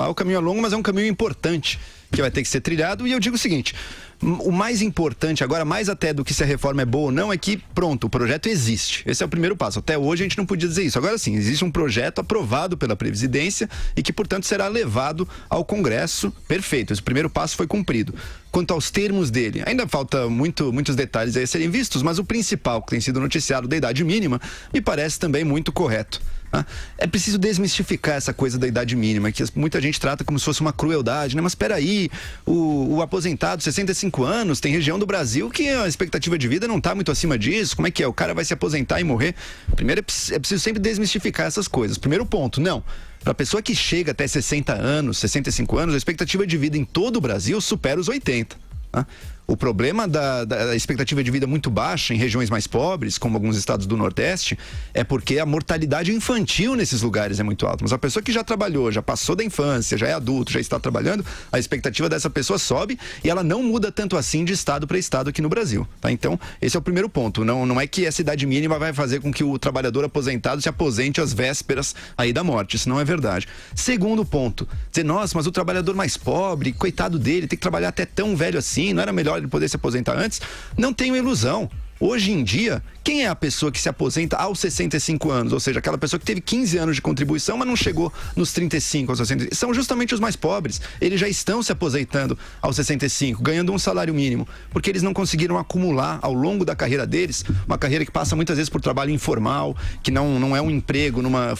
lá, o caminho é longo, mas é um caminho importante que vai ter que ser trilhado. E eu digo o seguinte: o mais importante agora, mais até do que se a reforma é boa ou não, é que, pronto, o projeto existe. Esse é o primeiro passo. Até hoje a gente não podia dizer isso. Agora sim, existe um projeto aprovado pela presidência e que, portanto, será levado ao Congresso. Perfeito, esse primeiro passo foi cumprido. Quanto aos termos dele, ainda falta muitos detalhes aí a serem vistos, mas o principal que tem sido noticiado da idade mínima me parece também muito correto. É preciso desmistificar essa coisa da idade mínima, que muita gente trata como se fosse uma crueldade, né? Mas espera aí, o aposentado, 65 anos, tem região do Brasil que a expectativa de vida não está muito acima disso. Como é que é? O cara vai se aposentar e morrer? Primeiro, é preciso sempre desmistificar essas coisas. Primeiro ponto, não. Para a pessoa que chega até 60 anos, 65 anos, a expectativa de vida em todo o Brasil supera os 80. O problema da expectativa de vida muito baixa em regiões mais pobres, como alguns estados do Nordeste, é porque a mortalidade infantil nesses lugares é muito alta. Mas a pessoa que já trabalhou, já passou da infância, já é adulto, já está trabalhando, a expectativa dessa pessoa sobe e ela não muda tanto assim de estado para estado aqui no Brasil. Tá? Então, esse é o primeiro ponto. Não é que essa idade mínima vai fazer com que o trabalhador aposentado se aposente às vésperas aí da morte. Isso não é verdade. Segundo ponto, dizer, nossa, mas o trabalhador mais pobre, coitado dele, tem que trabalhar até tão velho assim, não era melhor ele poder se aposentar antes? Não tenho ilusão. Hoje em dia, quem é a pessoa que se aposenta aos 65 anos? Ou seja, aquela pessoa que teve 15 anos de contribuição, mas não chegou nos 35 aos 65. São justamente os mais pobres. Eles já estão se aposentando aos 65, ganhando um salário mínimo, porque eles não conseguiram acumular ao longo da carreira deles, uma carreira que passa muitas vezes por trabalho informal, que não é um emprego numa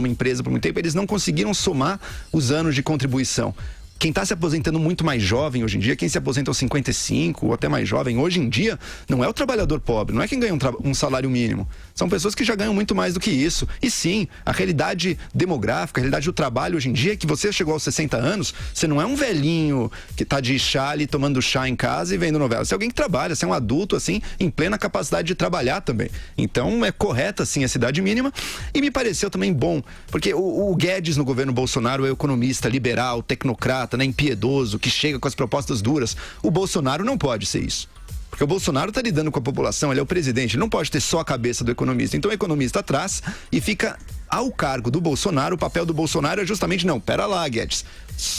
empresa por muito tempo. Eles não conseguiram somar os anos de contribuição. Quem está se aposentando muito mais jovem hoje em dia, quem se aposenta aos 55 ou até mais jovem, hoje em dia, não é o trabalhador pobre, não é quem ganha um salário mínimo. São pessoas que já ganham muito mais do que isso. E sim, a realidade demográfica, a realidade do trabalho hoje em dia é que você chegou aos 60 anos, você não é um velhinho que está de chale, tomando chá em casa e vendo novela. Você é alguém que trabalha, você é um adulto, assim, em plena capacidade de trabalhar também. Então, é correta, sim, a idade mínima. E me pareceu também bom, porque o Guedes no governo Bolsonaro é economista, liberal, tecnocrata, né, impiedoso, que chega com as propostas duras. O Bolsonaro não pode ser isso. Porque o Bolsonaro está lidando com a população, ele é o presidente, ele não pode ter só a cabeça do economista. Então o economista traz e fica ao cargo do Bolsonaro. O papel do Bolsonaro é justamente, não, pera lá, Guedes,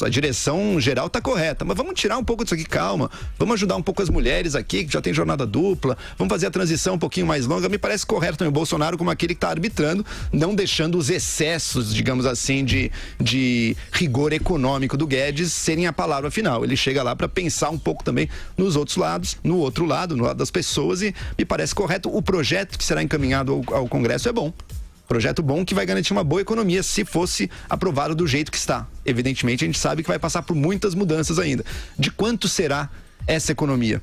a direção geral está correta, mas vamos tirar um pouco disso aqui, calma, vamos ajudar um pouco as mulheres aqui, que já tem jornada dupla, vamos fazer a transição um pouquinho mais longa. Me parece correto também o Bolsonaro como aquele que está arbitrando, não deixando os excessos, digamos assim, de rigor econômico do Guedes serem a palavra final. Ele chega lá para pensar um pouco também nos outros lados, no outro lado, no lado das pessoas, e me parece correto. O projeto que será encaminhado ao Congresso é bom. Projeto bom que vai garantir uma boa economia se fosse aprovado do jeito que está. Evidentemente, a gente sabe que vai passar por muitas mudanças ainda. De quanto será essa economia?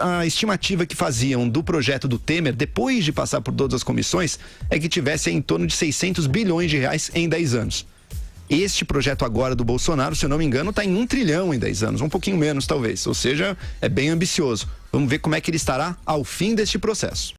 A estimativa que faziam do projeto do Temer, depois de passar por todas as comissões, é que tivesse em torno de 600 bilhões de reais em 10 anos. Este projeto agora do Bolsonaro, se eu não me engano, está em 1 trilhão em 10 anos, um pouquinho menos talvez. Ou seja, é bem ambicioso. Vamos ver como é que ele estará ao fim deste processo.